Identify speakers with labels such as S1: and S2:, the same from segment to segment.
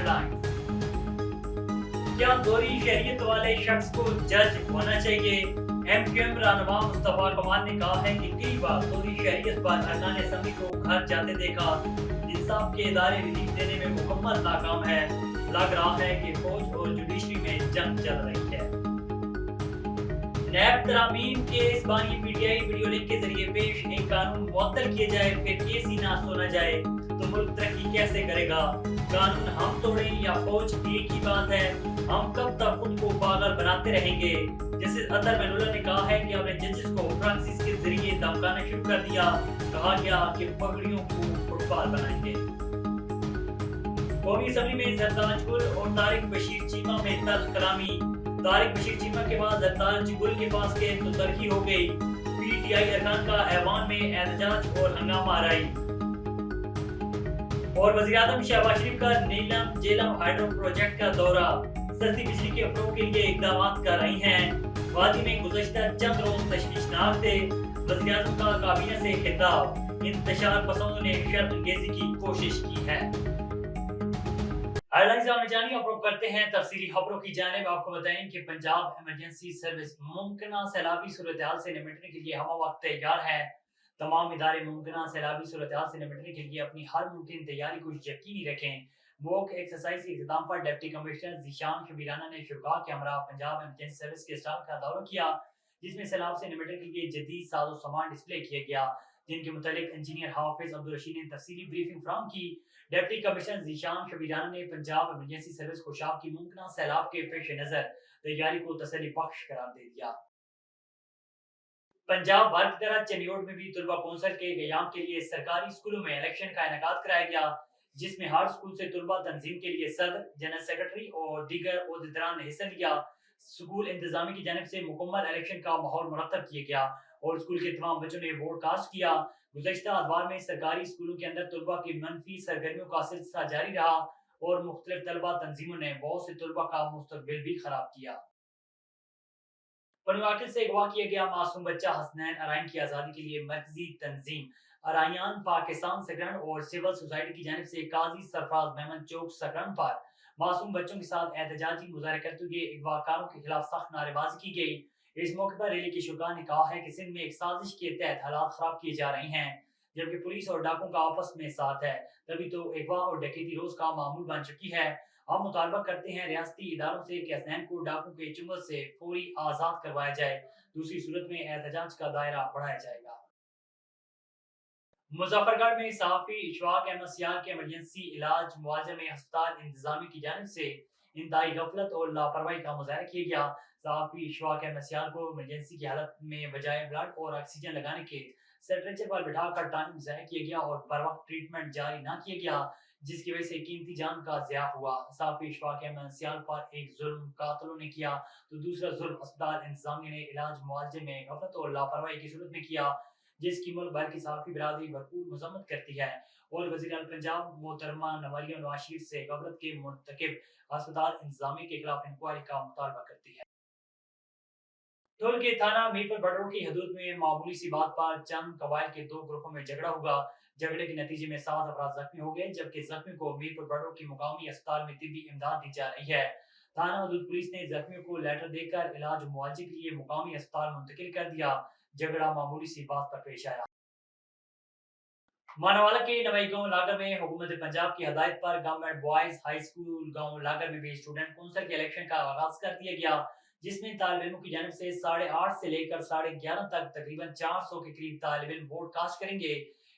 S1: Headlines. क्या दोहरी शहरियत वाले शख्स को जज होना चाहिए? एमक्यूएम रहनुमा मुस्तफा कमाल ने कहा है कि कई बार दोहरी शहरियत पर अरकान असम्बली को घर जाते देखा। इंसाफ के इदारे रिलीफ देने में मुकम्मल नाकाम है। लग रहा है कि फौज और जुडिशरी में जंग चल रही है। नैब तरामीम के इस बानी पीटीआई वीडियो लिंक के जरिए पेश एक कानून मुअत्तल किए जाए फिर केस ही ना सुना जाए तो मुल्क तरक्की कैसे करेगा? कानून हम तोड़ें या फौज एक ही बात है। हम कब तक खुद को पागल बनाते रहेंगे? जस्टिस अतर महलूला ने कहा है कि अपने जजेस को फ्रांसिस के जरिए धमकाना शुरू कर दिया। कहा गया कि पगड़ियों को फुटबॉल बनाएंगे। कौमी असम्बली में जरदाज गुल और तारिक बशीर चीमा में तल्ख कलामी। तारिक बशीर चीमा के बाद जरदाज गुल के पास गए तो तरक्की हो गई। पीटीआई अरकान का ऐवान में एहतजाज और हंगामा आराई। और वज़ीर-ए-आज़म शहबाज शरीफ का नीलम झेलम हाइड्रो प्रोजेक्ट का दौरा। सस्ती बिजली के फरोग के लिए इक़दामात कर रही हैं। वादी में गुज़श्ता चंद रोज तशवीशनाक थे। वज़ीर-ए-आज़म का काबीना से खिताब। इंतशार पसंदों ने शर्त-अंगेज़ी की कोशिश की है। हेडलाइंस में जानिए अप्रोच करते हैं तफसीली खबरों की जानिब। आपको बताएं कि पंजाब इमरजेंसी सर्विस मुमकिन सैलाबी सूरत हाल से निपटने के लिए हम वक्त तैयार है। तमाम इदारे मुमकिन सैलाबी सूरत हाल से निपटने के लिए अपनी हर मुमकिन तैयारी को यकीनी रखें। मॉक एक्सरसाइज के इख्तिताम पर डिप्टी कमिश्नर ज़ीशान शबीराना ने शुरा के हमरा पंजाब इमरजेंसी सर्विस के स्टाफ का दौरा किया, जिसमें सैलाब से निपटने के लिए जदीद साजो सामान डिस्प्ले किया गया, जिनके मुतालिक इंजीनियर हाफिज अब्दुल रशीद ने तफसीली ब्रीफिंग फराहम की। डिप्टी कमिश्नर ज़ीशान शबीराना ने पंजाब इमरजेंसी सर्विस खुशाब की मुमकिन सैलाब के पेश नजर तैयारी को तसल्ली बख्श करार दे दिया। पंजाब भर की तरह चंडीगढ़ में भी तुलबा कौंसल के क़याम के लिए सरकारी स्कूलों में इलेक्शन का इनेकाद कराया गया, जिसमें हर स्कूल से तुलबा तंजीम के लिए सदर, जनरल सेक्रेटरी और दीगर ओहदेदारान ने हिस्सा लिया। स्कूल इंतजामी की जानिब से मुकम्मल इलेक्शन का माहौल मुरतब किया गया और स्कूल के तमाम बच्चों ने वोट कास्ट किया। गुज़श्ता अदवार में सरकारी स्कूलों के अंदर तुलबा की मनफी सरगर्मियों का सिलसिला जारी रहा और मुख्तलिफ तलबा तंजीमों ने बहुत से तुलबा का मुस्तकबिल भी खराब किया। पनुआकिल से अगवा किया गया मासूम बच्चा हसनैन अराइन की आज़ादी के लिए मरकजी तंजीम अरायान पाकिस्तान सकरन और सिविल सोसाइटी की जानिब से काजी सरफराज मेमन चौक सकरन पर मासूम बच्चों के साथ एहतजाजी मुजाहरा करते हुए अगवाकारों के खिलाफ सख्त नारेबाजी की गई। इस मौके पर रैली के शुरा ने कहा है कि सिंध में एक साजिश के तहत हालात खराब किए जा रहे हैं, जबकि पुलिस और डाकुओं का आपस में साथ है, तभी तो अगवा और डकैती रोज का मामूल बन चुकी है। हम मुतालबा करते हैं रियासती इदारों से कि हसनैन को डाकू के चुंगल से फौरी आज़ाद करवाया जाए, दूसरी सूरत में एहतजाज का दायरा बढ़ाया जाएगा। मुजफ्फरगढ़ में सहाफी इशफाक अहमद सियाल के इमरजेंसी इलाज मुआवजा में अस्पताल इंतजामी की जानिब से इंतहाई गफलत और लापरवाही का मुजाहरा किया गया। सहाफी इशफाक अहमद सियाल को इमरजेंसी की हालत में बजाय ब्लड और ऑक्सीजन लगाने के स्ट्रेचर पर बिठाकर टाइम ज़ाया किया गया और बर वक्त ट्रीटमेंट जारी न किया गया, जिसकी वजह से कीमती जान का ज़िया हुआ। सहाफी इशफाक अहमद सियाल पर एक जुल्म कातलों ने किया तो दूसरा जुल्म अस्पताल इंतजामिया ने इलाज मुआवजे में गफलत और लापरवाही की सूरत में किया, जिसकी मुल्क भर की सहाफी बिरादरी भरपूर मजम्मत करती है और वज़ीर आला पंजाब मोहतरमा मरियम नवाज शरीफ से गफलत के मुर्तकिब अस्पताल इंतजामिया के खिलाफ इंक्वायरी का मुतालबा करती है। धुल के थाना मीरपुर बडरोड की हदूद में मामूली सी बात पर चंद कबाइल के दो ग्रुपों में झगड़ा हुआ। झगड़े के नतीजे में 7 अफराद जख्मी हो गए, जबकि जख्मी को मीरपुर बडरोड की मुकामी अस्पताल में तिब्बी इमदाद दी जा रही है। थाना हदूद पुलिस ने जख्मियों को लेटर देकर इलाज मुआवजे के लिए मुकामी अस्पताल मुंतकिल कर दिया। झगड़ा मामूली सी बात पर पेश आया। मानावाला के नवाई गांव लागर में हुकूमत पंजाब की हदायत पर गवर्नमेंट बॉयज हाई स्कूल गांव लागर में भी स्टूडेंट कौंसल के इलेक्शन का आगाज कर दिया गया, जिसमें तालिब इल्मों की जानिब से 8:30 से लेकर 11:30 तक तकरीबन 400 के करीब तालिब इल्म वोट कास्ट करेंगे।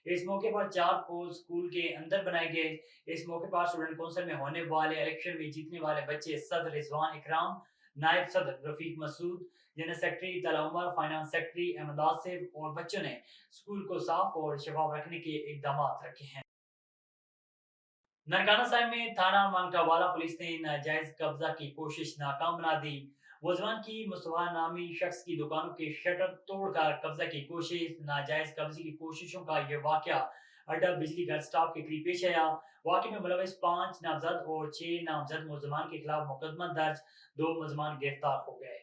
S1: इस मौके पर 4 पोल स्कूल के अंदर बनाए गए। इस मौके पर स्टूडेंट कौंसल में होने वाले इलेक्शन में जीतने वाले बच्चे सदर रिजवान इकराम, नायब सदर रफीक मसूद, जनरल सेक्रेटरी तला उमर, फाइनेंस सेक्रेटरी अहमद आसिफ और बच्चों ने स्कूल को साफ और शफाफ रखने के इकदाम रखे हैं। ननकाना साहिब में थाना मांगटावाला पुलिस ने नाजायज कब्जा की कोशिश नाकाम बना दी। मुलजमान की मुस्तफा नामी शख्स की दुकानों के शटर तोड़कर कब्जा की कोशिश। नाजायज कब्जे की कोशिशों का यह वाकया अड्डा बिजली घर स्टाफ के करीब पेश आया। वाकये में मुलविस 5 नामजद और 6 नामजद मुलजमान के खिलाफ मुकदमा दर्ज, 2 मुलजमान गिरफ्तार हो गए।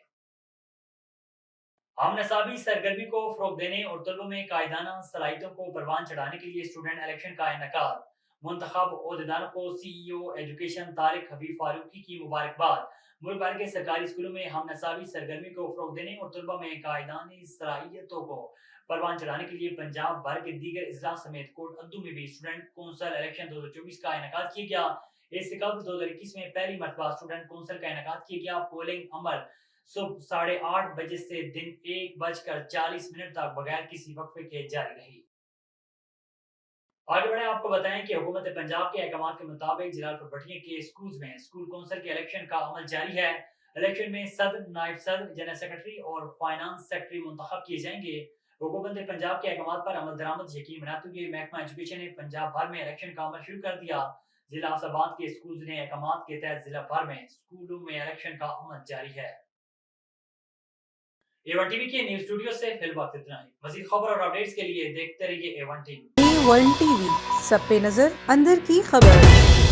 S1: हम नसाबी सरगर्मी को फरोग देने और तलबों में कायदाना सलाहियतों को परवान चढ़ाने के लिए स्टूडेंट इलेक्शन का इनेकाद। منتخب عہدیداروں کو سی ای او ایجوکیشن طارق حبیب فاروقی کی مبارکباد۔ ملک بھر کے سرکاری اسکولوں میں ہم نصابی سرگرمی کو فروغ دینے اور طلبہ میں قائدانہ صلاحیتوں کو پروان چڑھانے کے لیے پنجاب بھر کے دیگر اضلاع سمیت کوٹ ادو میں بھی اسٹوڈنٹ کونسل الیکشن 2024 کا انعقاد کیا گیا۔ اس سے قبل 2021 میں پہلی مرتبہ اسٹوڈنٹ کونسل کا انعقاد کیا گیا۔ پولنگ عمل صبح 8:30 بجے سے دن 1:40 تک بغیر کسی وقفے کے جاری رہی۔ آگے بڑھیں، آپ کو بتائیں کہ حکومت پنجاب کے احکامات کے مطابق جلال پور بٹھیے کے اسکولز میں اسکول کونسل کے الیکشن کا عمل جاری ہے۔ الیکشن میں صدر، نائب صدر، جنرل سیکرٹری اور فائنانس سیکرٹری منتخب کیے جائیں گے۔ حکومت نے پنجاب کے احکامات پر عمل درآمد یقین بناتے ہوئے محکمہ ایجوکیشن نے پنجاب بھر میں الیکشن کا عمل شروع کر دیا۔ ضلع اسلام کے اسکولز نے احکامات کے تحت ضلع بھر میں اسکولوں میں الیکشن کا عمل جاری ہے۔ A1 ٹی وی کے نیوز اسٹوڈیو سے فی الوقت اتنا ہی۔ مزید خبر اور اپڈیٹس کے لیے دیکھتے رہیے A1 T V.
S2: A1 T V, سب پہ نظر، اندر کی خبر۔